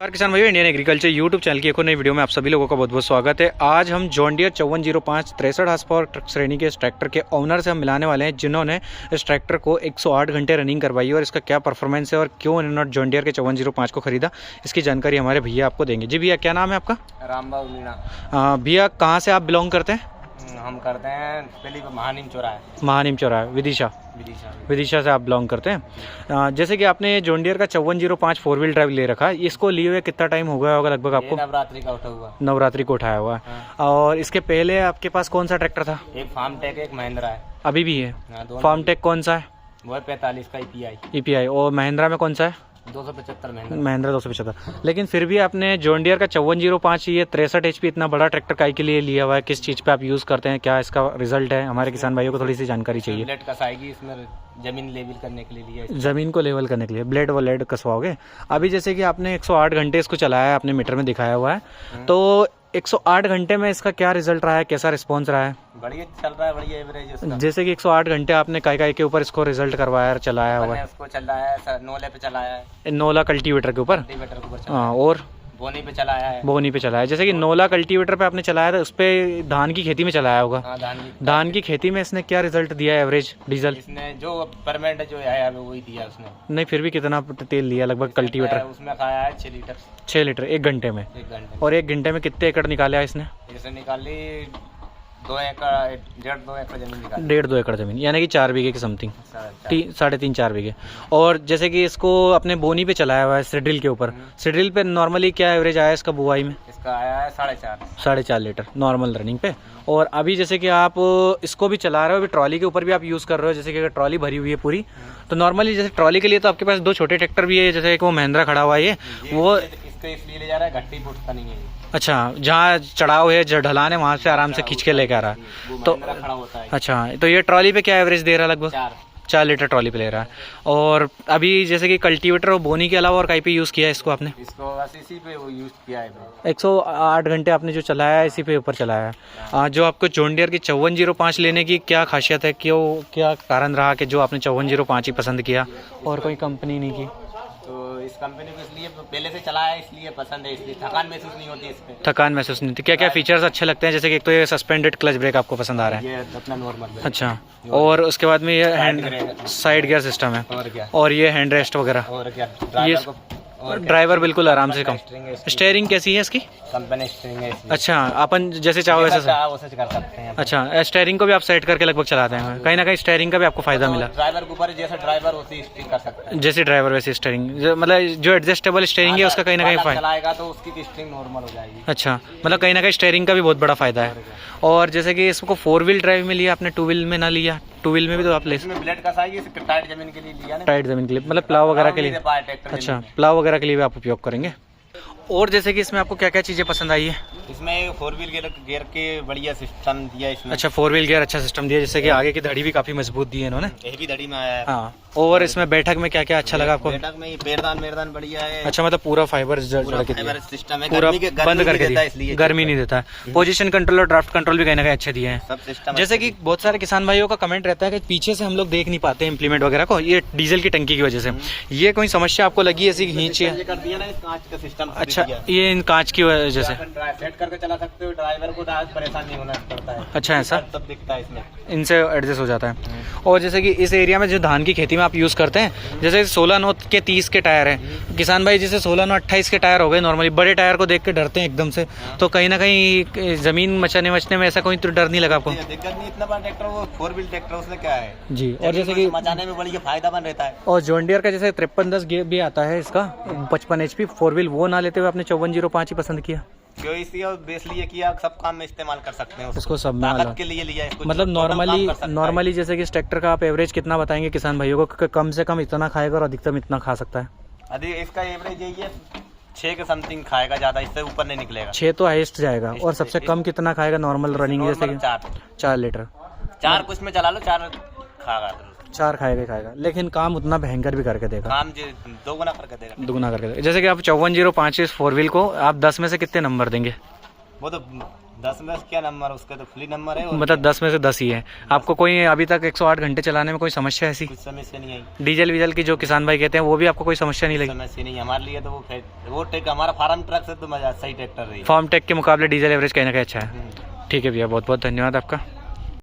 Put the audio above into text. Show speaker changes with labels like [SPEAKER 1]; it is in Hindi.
[SPEAKER 1] किसान भाई, इंडियन एग्रीकल्चर यूट्यूब चैनल की एक और नई वीडियो में आप सभी लोगों का बहुत बहुत स्वागत है। आज हम John Deere 5405 63 horse power truck श्रेणी के इस ट्रैक्टर के ओनर से हम मिलाने वाले हैं, जिन्होंने इस ट्रैक्टर को 108 घंटे रनिंग करवाई है और इसका क्या परफॉर्मेंस है और क्यों इन्होंने जॉन डियर के 5405 को खरीदा, इसकी जानकारी हमारे भैया आपको देंगे। जी भैया, क्या नाम है आपका?
[SPEAKER 2] रामबाबू मीणा।
[SPEAKER 1] भैया, कहाँ से आप बिलोंग करते हैं?
[SPEAKER 2] हम करते हैं पहले महानीम चौराहे।
[SPEAKER 1] महानीम चौराहे, विदिशा से आप बिलोंग करते हैं। जैसे कि आपने जॉन डियर का 5405 4 व्हील ड्राइव ले रखा है, इसको लिए हुए कितना टाइम हो गया होगा लगभग आपको?
[SPEAKER 2] नवरात्रि का उठा हुआ।
[SPEAKER 1] नवरात्रि को उठाया हुआ है।
[SPEAKER 2] हाँ।
[SPEAKER 1] और इसके पहले आपके पास कौन सा ट्रैक्टर था?
[SPEAKER 2] एक फार्म टेक, एक महिंद्रा है।
[SPEAKER 1] अभी भी है?
[SPEAKER 2] हाँ,
[SPEAKER 1] फार्म टेक कौन सा है?
[SPEAKER 2] वो है 45 का
[SPEAKER 1] ईपीआई। और महिंद्रा में कौन सा है?
[SPEAKER 2] 275
[SPEAKER 1] महिंद्रा 275। लेकिन फिर भी आपने जॉन डियर का 5405 ये 63 HP इतना बड़ा ट्रैक्टर काहे के लिए लिया हुआ है? किस चीज़ पे आप यूज़ करते हैं? क्या इसका रिजल्ट है? हमारे किसान भाइयों को थोड़ी सी जानकारी चाहिए।
[SPEAKER 2] ब्लेड कसाएगी इसमें, जमीन लेवल करने के लिए लिया।
[SPEAKER 1] ज़मीन को लेवल करने के लिए ब्लेड व लेड कसवाओगे। अभी जैसे कि आपने 108 घंटे इसको चलाया है, आपने मीटर में दिखाया हुआ है, तो 108 घंटे में इसका क्या रिजल्ट रहा है, कैसा रिस्पॉन्स रहा है?
[SPEAKER 2] बढ़िया चल रहा है, बढ़िया एवरेज इसका।
[SPEAKER 1] जैसे कि 108 घंटे आपने काय के ऊपर इसको रिजल्ट करवाया, चलाया हुआ है?
[SPEAKER 2] इसको चलाया है, नोले पे चलाया है।
[SPEAKER 1] नोला कल्टीवेटर के ऊपर? हाँ। और
[SPEAKER 2] बोनी पे चलाया है।
[SPEAKER 1] बोनी पे चलाया। जैसे कि नोला कल्टीवेटर पे आपने चलाया था, उस पे धान की खेती में चलाया होगा।
[SPEAKER 2] हाँ,
[SPEAKER 1] धान की खेती में इसने क्या रिजल्ट दिया है एवरेज डीजल?
[SPEAKER 2] इसने जो परमानेंट जो है वही दिया उसने।
[SPEAKER 1] नहीं, फिर भी कितना तेल लिया लगभग कल्टीवेटर?
[SPEAKER 2] उसमें खाया है 6 लीटर।
[SPEAKER 1] 6 लीटर 1 घंटे में?
[SPEAKER 2] 1 घंटे।
[SPEAKER 1] और 1 घंटे में कितने एकड़ निकाला इसने?
[SPEAKER 2] जैसे निकाली 2 एकड़, 1.5-2 एकड़ जमीन निकाली।
[SPEAKER 1] 1.5-2 एकड़ जमीन, यानी कि 4 बीघे की समथिंग, 3.5-4 बीघे। और जैसे कि इसको अपने बोनी पे चलाया हुआ है, सीड्रिल के ऊपर। सीड्रिल पे नॉर्मली क्या एवरेज आया इसका बुआई में?
[SPEAKER 2] इसका आया है 4.5
[SPEAKER 1] लीटर नॉर्मल रनिंग पे। और अभी जैसे कि आप इसको भी चला रहे हो, अभी ट्रॉली के ऊपर भी आप यूज़ कर रहे हो, जैसे कि अगर ट्रॉली भरी हुई है पूरी, तो नॉर्मली जैसे ट्रॉली के लिए तो आपके पास 2 छोटे ट्रैक्टर भी है, जैसे एक वो महिंद्रा खड़ा हुआ है, ये वो
[SPEAKER 2] इसको इसलिए ले जा रहा है, घट्टी फुटता नहीं है।
[SPEAKER 1] अच्छा, जहाँ चढ़ाव है, ढलान है, वहाँ से आराम से खींच के लेके आ रहा है, तो
[SPEAKER 2] खड़ा होता है।
[SPEAKER 1] अच्छा, तो ये ट्रॉली पे क्या एवरेज दे रहा है? लगभग 4 लीटर ट्रॉली पे ले रहा है। और अभी जैसे कि कल्टीवेटर और बोनी के अलावा और कहीं पे यूज़ किया है इसको आपने?
[SPEAKER 2] इसको बस इसी पे वो यूज़ किया है।
[SPEAKER 1] 108 घंटे आपने जो चलाया है, इसी पे ऊपर चलाया है। जो आपको जॉन डियर की 5405 लेने की क्या खासियत है, क्यों, क्या कारण रहा कि जो आपने 5405 ही पसंद किया और कोई कंपनी नहीं की?
[SPEAKER 2] तो इस कंपनी को इसलिए पहले से चलाया है, इसलिए पसंद है, इसलिए थकान महसूस नहीं होती इस पे।
[SPEAKER 1] थकान महसूस नहीं होती। क्या क्या फीचर्स अच्छे लगते हैं? जैसे कि एक तो ये सस्पेंडेड क्लच ब्रेक आपको पसंद आ रहा है?
[SPEAKER 2] ये अपना नॉर्मल।
[SPEAKER 1] अच्छा, और उसके बाद में ये साइड गियर सिस्टम है,
[SPEAKER 2] और क्या,
[SPEAKER 1] और ये हैंड रेस्ट वगैरह,
[SPEAKER 2] और क्या,
[SPEAKER 1] ये ड्राइवर बिल्कुल आराम से कम। स्टेयरिंग कैसी है इसकी?
[SPEAKER 2] कंपनी स्टीयरिंग है इसकी।
[SPEAKER 1] अच्छा, अपन जैसे चाहो वैसे
[SPEAKER 2] कर सकते हैं।
[SPEAKER 1] अच्छा, स्टेयरिंग को भी आप सेट करके लगभग चलाते हैं? कहीं ना कहीं स्टेयरिंग का भी आपको फायदा मिला?
[SPEAKER 2] ड्राइवर के ऊपर जैसे ड्राइवर वैसे स्टीयरिंग कर सकते हैं।
[SPEAKER 1] जैसे ड्राइवर वैसे स्टेयरिंग, मतलब जो एडजस्टेबल स्टेयरिंग है उसका कहीं ना कहीं फायदा
[SPEAKER 2] चलाएगा तो उसकी स्टीयरिंग नॉर्मल हो जाएगी।
[SPEAKER 1] अच्छा, मतलब कहीं ना कहीं स्टेयरिंग का भी बहुत बड़ा फायदा है। और जैसे कि इसको 4 व्हील ड्राइव में लिया आपने, 2 व्हील में ना लिया? 2 व्हील में भी तो आप ले,
[SPEAKER 2] इसमें ब्लेड कसाएगी, टाइट जमीन के लिए लिया ना।
[SPEAKER 1] टाइट जमीन के लिए, मतलब प्लाव वगैरह के लिए? अच्छा, प्लाव वगैरह के लिए भी आप उपयोग करेंगे। और जैसे कि इसमें आपको क्या क्या चीज़ें पसंद आई है?
[SPEAKER 2] इसमें 4 व्हील गियर के बढ़िया सिस्टम दिया इसमें।
[SPEAKER 1] अच्छा, 4 व्हील गियर अच्छा सिस्टम दिया, जैसे कि आगे की धड़ी भी काफ़ी मजबूत दी है इन्होंने।
[SPEAKER 2] ये भी धड़ी में आया है।
[SPEAKER 1] हाँ। और इसमें बैठक में क्या क्या अच्छा लगा आपको?
[SPEAKER 2] बैठक में पैरदान बढ़िया है।
[SPEAKER 1] अच्छा, मतलब पूरा फाइबर
[SPEAKER 2] सिस्टम है,
[SPEAKER 1] पूरा बंद करके दिया, इसलिए गर्मी नहीं देता है। पोजीशन कंट्रोल और ड्राफ्ट कंट्रोल भी कहीं ना कहीं अच्छे दिए हैं
[SPEAKER 2] सब सिस्टम।
[SPEAKER 1] जैसे कि बहुत सारे किसान भाइयों का कमेंट रहता है कि पीछे से हम लोग देख नहीं पाते इम्प्लीमेंट वगैरह को, ये डीजल की टंकी की वजह से। ये कोई समस्या आपको लगी ऐसी खींच? अच्छा, ये इन कांच की वजह से
[SPEAKER 2] सेट करके चला सकते हो, ड्राइवर को परेशान नहीं होना पड़ता है।
[SPEAKER 1] अच्छा, ऐसा
[SPEAKER 2] सब दिखता है इसमें,
[SPEAKER 1] इनसे एडजस्ट हो जाता है। और जैसे कि इस एरिया में जो धान की खेती में आप यूज़ करते हैं, जैसे 16/9 के 30 के टायर हैं, किसान भाई जैसे 16/9 28 के टायर हो गए, नॉर्मली बड़े टायर को देख के डरते हैं एकदम से, तो कहीं ना कहीं ज़मीन मचने में ऐसा कोई तो डर नहीं लगा आपको?
[SPEAKER 2] दिक्कत नहीं, इतना बड़ा ट्रैक्टर, वो 4 व्हील ट्रैक्टर, उसमें क्या है
[SPEAKER 1] जी। और जैसे कि
[SPEAKER 2] मचाने में बड़ी फायदा बन रहता है।
[SPEAKER 1] और जॉन डियर का जैसे 5310 भी आता है, इसका 55 HP 4 व्हील, वो ना लेते हुए आपने 5405 ही पसंद किया
[SPEAKER 2] क्यों? इसलिए किया, सब काम में इस्तेमाल कर सकते हैं
[SPEAKER 1] इसको, सब
[SPEAKER 2] ताकत के लिए लिया इसको।
[SPEAKER 1] मतलब नॉर्मली जैसे कि इस ट्रैक्टर का आप एवरेज कितना बताएंगे किसान भाइयों को? कम से कम इतना खाएगा और अधिकतम इतना खा सकता है?
[SPEAKER 2] इसका एवरेज यही है, 6 के समथिंग खाएगा, ज्यादा इससे ऊपर नहीं निकलेगा।
[SPEAKER 1] 6 तो हाईएस्ट जाएगा। और सबसे कम कितना खाएगा नॉर्मल रनिंग जैसे कि? 4 लीटर।
[SPEAKER 2] 4 कुछ में चला लो, 4 खाएगा,
[SPEAKER 1] 4 खाएगा, लेकिन काम उतना भयंकर भी करके देगा,
[SPEAKER 2] काम दोगुना करके देगा।
[SPEAKER 1] जैसे कि आप 5405 इस 4 व्हील को आप 10 में से कितने नंबर देंगे?
[SPEAKER 2] वो तो 10 में क्या नंबर, उसका तो फ्री नंबर है। और
[SPEAKER 1] मतलब 10 में से 10 ही है। आपको कोई अभी तक 108 घंटे चलाने में कोई समस्या ऐसी?
[SPEAKER 2] कुछ समस्या नहीं आई।
[SPEAKER 1] डीजल वीजल की जो किसान भाई कहते हैं वो भी आपको कोई समस्या नहीं लगी?
[SPEAKER 2] समस्या नहीं हमारे लिए तो वो ट्रैक हमारा फार्म ट्रक से तो मजा सही ट्रैक्टर रही।
[SPEAKER 1] फार्म टेक के मुकाबले डीजल एवरेज कहीं ना कहीं अच्छा है। ठीक है भैया, बहुत बहुत धन्यवाद आपका।